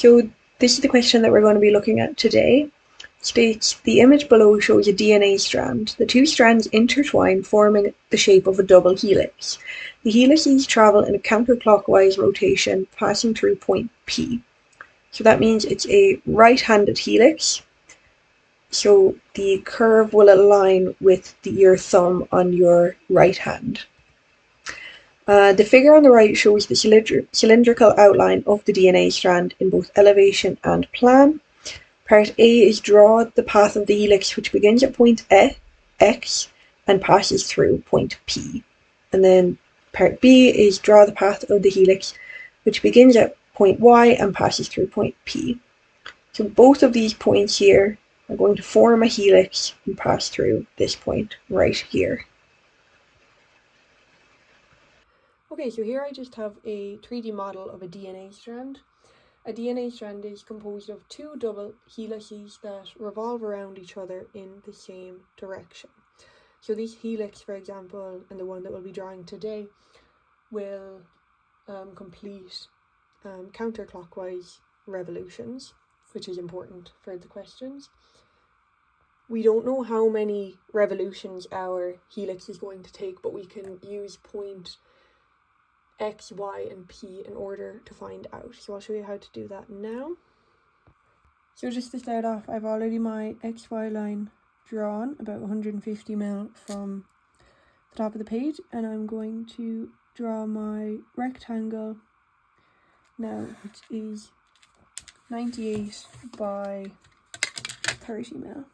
So this is the question that we're going to be looking at today. It states, the image below shows a DNA strand. The two strands intertwine, forming the shape of a double helix. The helices travel in a counterclockwise rotation, passing through point P. So that means it's a right-handed helix. So the curve will align with your thumb on your right hand. The figure on the right shows the cylindrical outline of the DNA strand in both elevation and plan. Part A is draw the path of the helix, which begins at point X and passes through point P. And then part B is draw the path of the helix, which begins at point Y and passes through point P. So both of these points here are going to form a helix and pass through this point right here. Okay, so here I just have a 3D model of a DNA strand. A DNA strand is composed of two double helices that revolve around each other in the same direction. So this helix, for example, and the one that we'll be drawing today, will complete counterclockwise revolutions, which is important for the questions. We don't know how many revolutions our helix is going to take, but we can use point X, Y, and P in order to find out. So I'll show you how to do that now. So just to start off, I've already my XY line drawn about 150 mil from the top of the page, and I'm going to draw my rectangle now, which is 98 by 30 mil.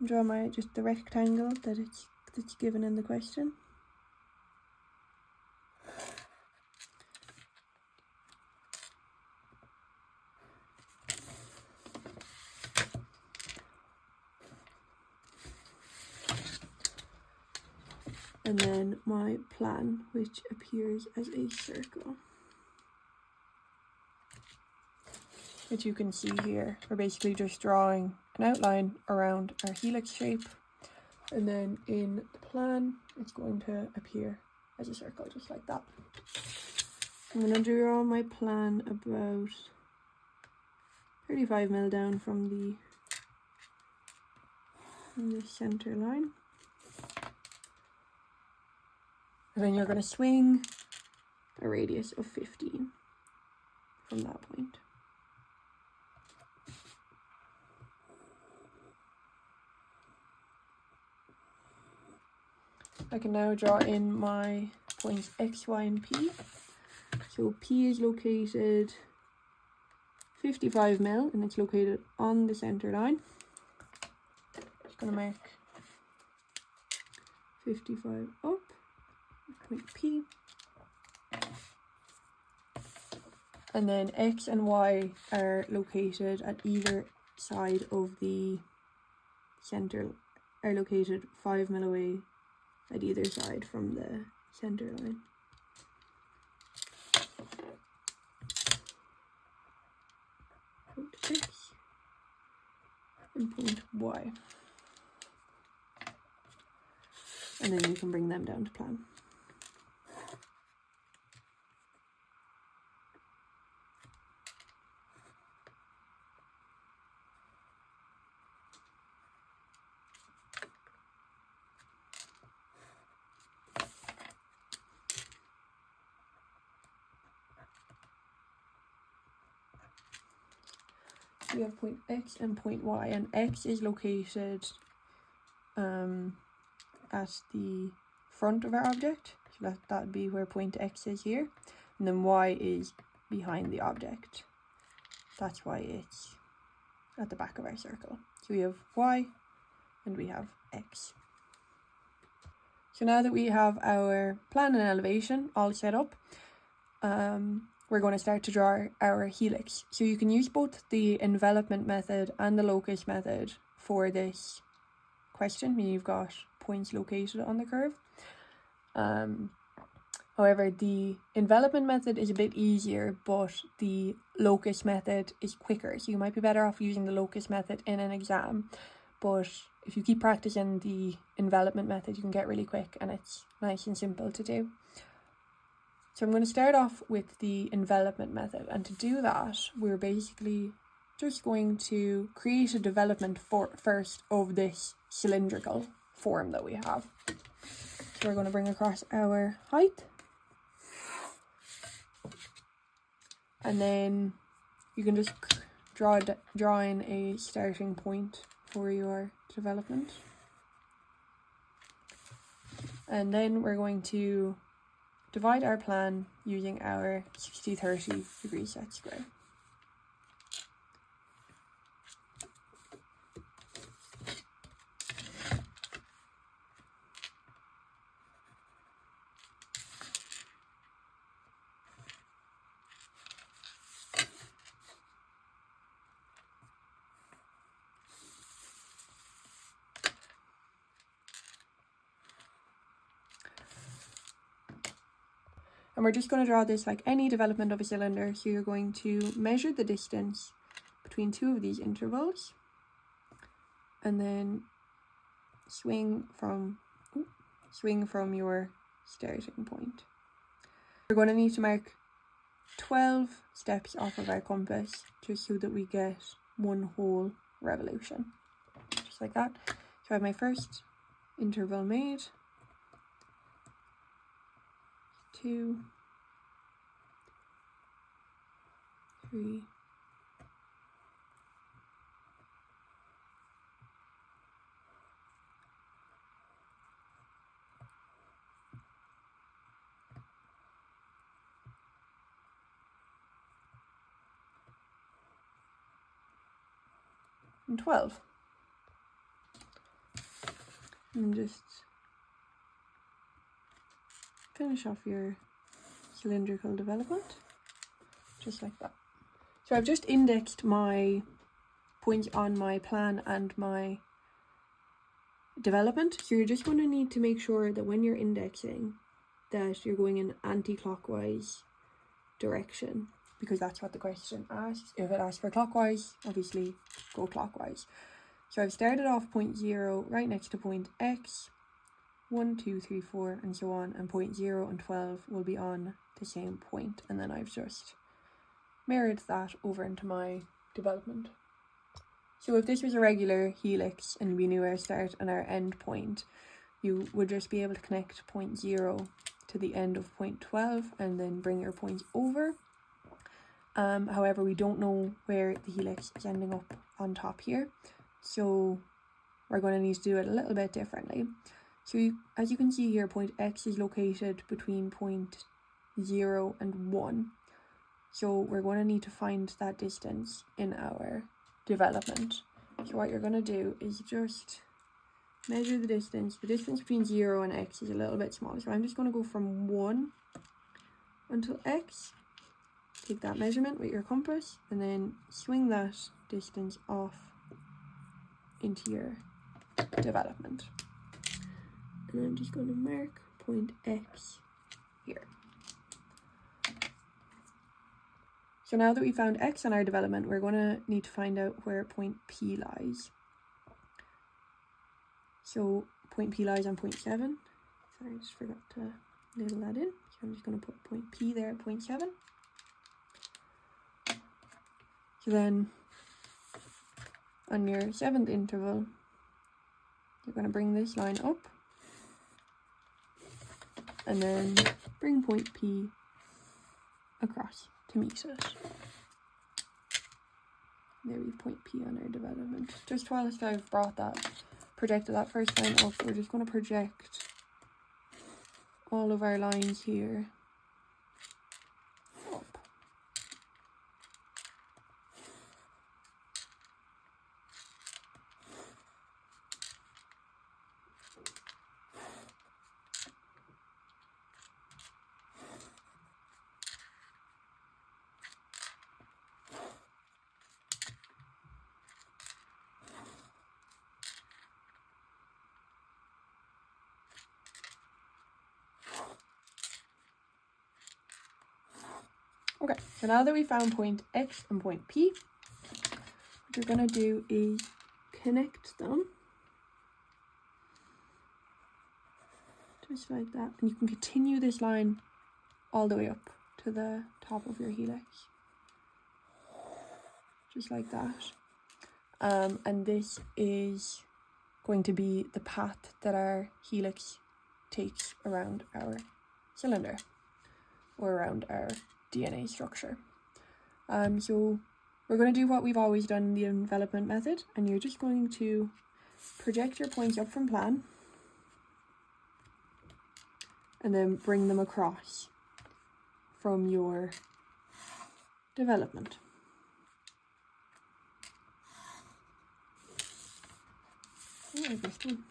Draw just the rectangle that's given in the question. And then my plan, which appears as a circle, which you can see here. We're basically just drawing an outline around our helix shape, and then in the plan it's going to appear as a circle, just like that. I'm going to draw my plan about 35 mil down from the center line, and then you're going to swing a radius of 15 from that point. I can now draw in my points X, Y, and P. So P is located 55 mil and it's located on the center line. Just going to mark 55 up, point P. And then X and Y are located at either side of the center, are located 5 mil away at either side from the center line. Point X and point Y. And then you can bring them down to plan. We have point X and point Y, and X is located at the front of our object, so that would be where point X is here, and then Y is behind the object. That's why it's at the back of our circle. So we have Y and we have X. So now that we have our plan and elevation all set up, we're going to start to draw our helix. So you can use both the envelopment method and the locus method for this question when you've got points located on the curve. However, the envelopment method is a bit easier, but the locus method is quicker. So you might be better off using the locus method in an exam. But if you keep practicing the envelopment method, you can get really quick and it's nice and simple to do. So I'm going to start off with the envelopment method, and to do that we're basically just going to create a development first of this cylindrical form that we have. So we're going to bring across our height, and then you can just draw in a starting point for your development. And then we're going to divide our plan using our 60-30 degree set square. And we're just going to draw this like any development of a cylinder. So you're going to measure the distance between two of these intervals, and then swing from your starting point. We're going to need to mark 12 steps off of our compass, just so that we get one whole revolution, just like that. So I have my first interval made. 2, 3, 12. And just finish off your cylindrical development, just like that. So I've just indexed my points on my plan and my development. So you're just going to need to make sure that when you're indexing that you're going in anti-clockwise direction, because that's what the question asks. If it asks for clockwise, obviously go clockwise. So I've started off point 0 right next to point X, 1, 2, 3, 4, and so on, and point 0 and 12 will be on the same point, and then I've just mirrored that over into my development. So if this was a regular helix and we knew our start and our end point, you would just be able to connect point 0 to the end of point 12 and then bring your points over. However, we don't know where the helix is ending up on top here, so we're going to need to do it a little bit differently. So as you can see here, point X is located between point 0 and 1. So we're going to need to find that distance in our development. So what you're going to do is just measure the distance. The distance between 0 and X is a little bit small. So I'm just going to go from 1 until X. Take that measurement with your compass and then swing that distance off into your development. And I'm just going to mark point X here. So now that we found X on our development, we're going to need to find out where point P lies. So point P lies on point 7. Sorry, I just forgot to label that in. So I'm just going to put point P there at point 7. So then on your 7th interval, you're going to bring this line up and then bring point P across to meet it. There we have point P on our development. Just whilst I've projected that first line up, we're just going to project all of our lines here up. Okay, so now that we found point X and point P, what you're going to do is connect them just like that, and you can continue this line all the way up to the top of your helix. Just like that. And this is going to be the path that our helix takes around our cylinder or around our DNA structure. So we're going to do what we've always done in the envelopment method, and you're just going to project your points up from plan and then bring them across from your development. Like this one.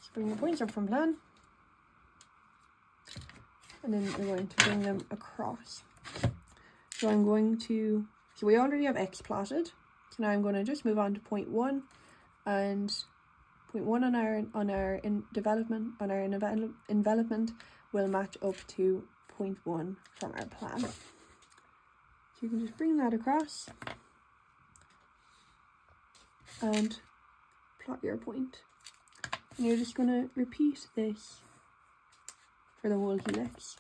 So bring your points up from plan, and then you're going to bring them across. So we already have X plotted. So now I'm going to just move on to point 1, and point 1 on our envelopment will match up to point 1 from our plan. So you can just bring that across and plot your point. And you're just going to repeat this for the whole helix.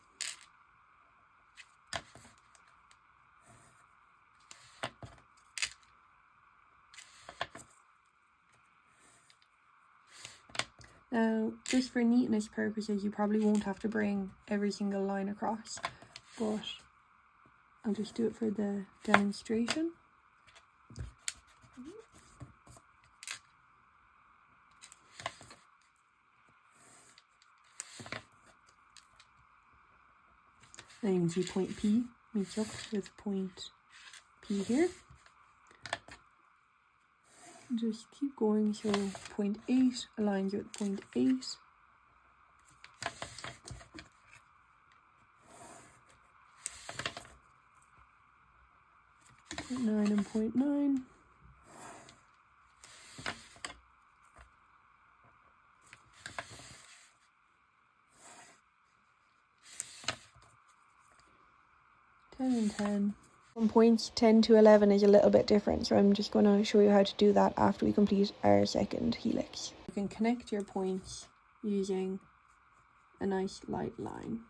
Now, just for neatness purposes, you probably won't have to bring every single line across, but I'll just do it for the demonstration. Then you can see point P meets up with point P here. Just keep going, so point 8 aligns with point 8. Point 9 and point 9. And 10. From points 10 to 11 is a little bit different, so I'm just going to show you how to do that after we complete our second helix. You can connect your points using a nice light line.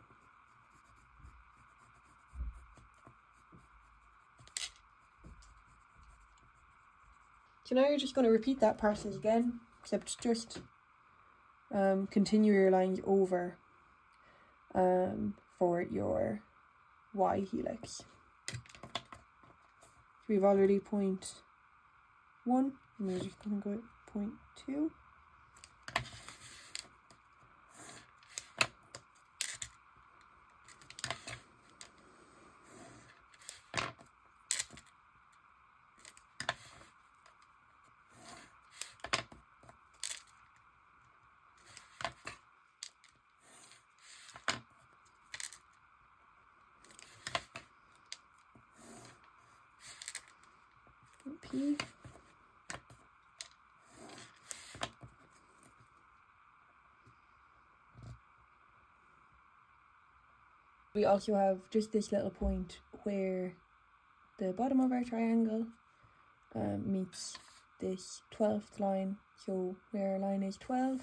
So now you're just going to repeat that process again, except just continue your lines over for your Y helix. We've already point 1, and we're just going to go at point 2. P. We also have just this little point where the bottom of our triangle meets this 12th line. So where our line is 12, you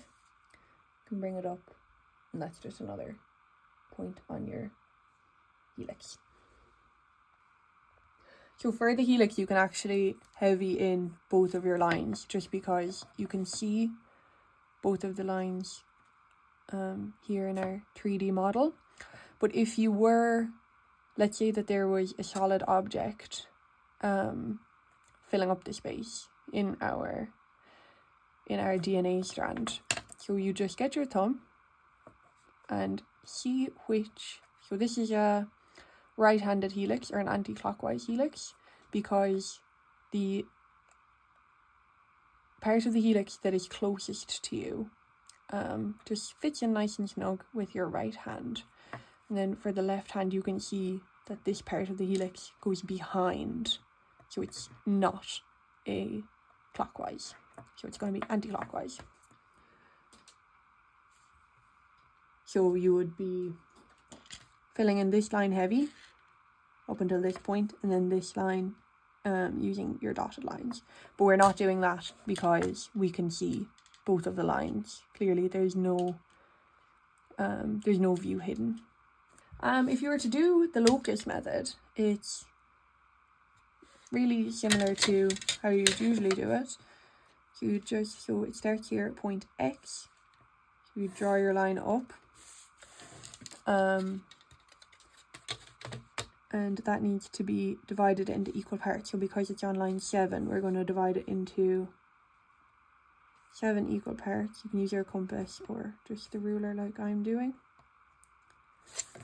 can bring it up, and that's just another point on your helix. So for the helix, you can actually heavy in both of your lines, just because you can see both of the lines here in our 3D model. But if you were, let's say that there was a solid object filling up the space in our DNA strand, so you just get your thumb and see which, so this is a right-handed helix or an anti-clockwise helix, because the part of the helix that is closest to you just fits in nice and snug with your right hand. And then for the left hand, you can see that this part of the helix goes behind, so it's not a clockwise, so it's going to be anti-clockwise. So you would be filling in this line heavy up until this point, and then this line using your dotted lines. But we're not doing that because we can see both of the lines clearly. There's no there's no view hidden. If you were to do the locus method, it's really similar to how you usually do it. So it starts here at point X. So you draw your line up. And that needs to be divided into equal parts. So because it's on line 7, we're going to divide it into 7 equal parts. You can use your compass or just the ruler like I'm doing.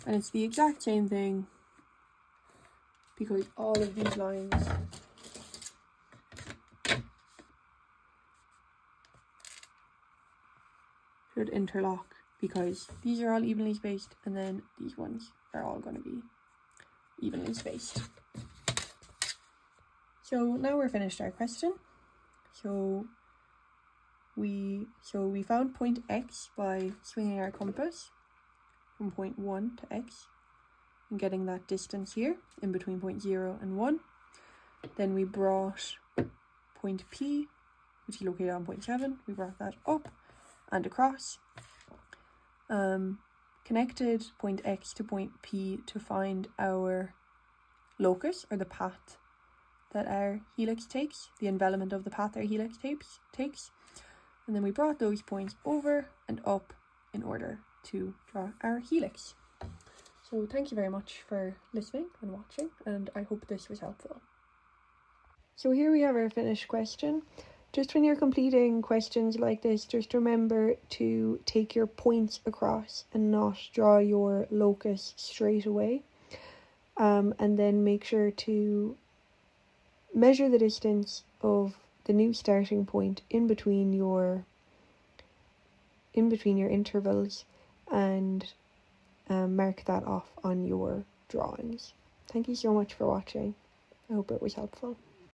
And it's the exact same thing because all of these lines should interlock because these are all evenly spaced and then these ones are all going to be evenly spaced. So now we're finished our question. So we found point X by swinging our compass from point 1 to X and getting that distance here in between point 0 and 1. Then we brought point P, which is located on point 7, we brought that up and across. Connected point X to point P to find our locus, or the path that our helix takes, the envelopment of the path our helix takes. And then we brought those points over and up in order to draw our helix. So thank you very much for listening and watching, and I hope this was helpful. So here we have our finished question. Just when you're completing questions like this, just remember to take your points across and not draw your locus straight away. And then make sure to measure the distance of the new starting point in between your intervals and mark that off on your drawings. Thank you so much for watching. I hope it was helpful.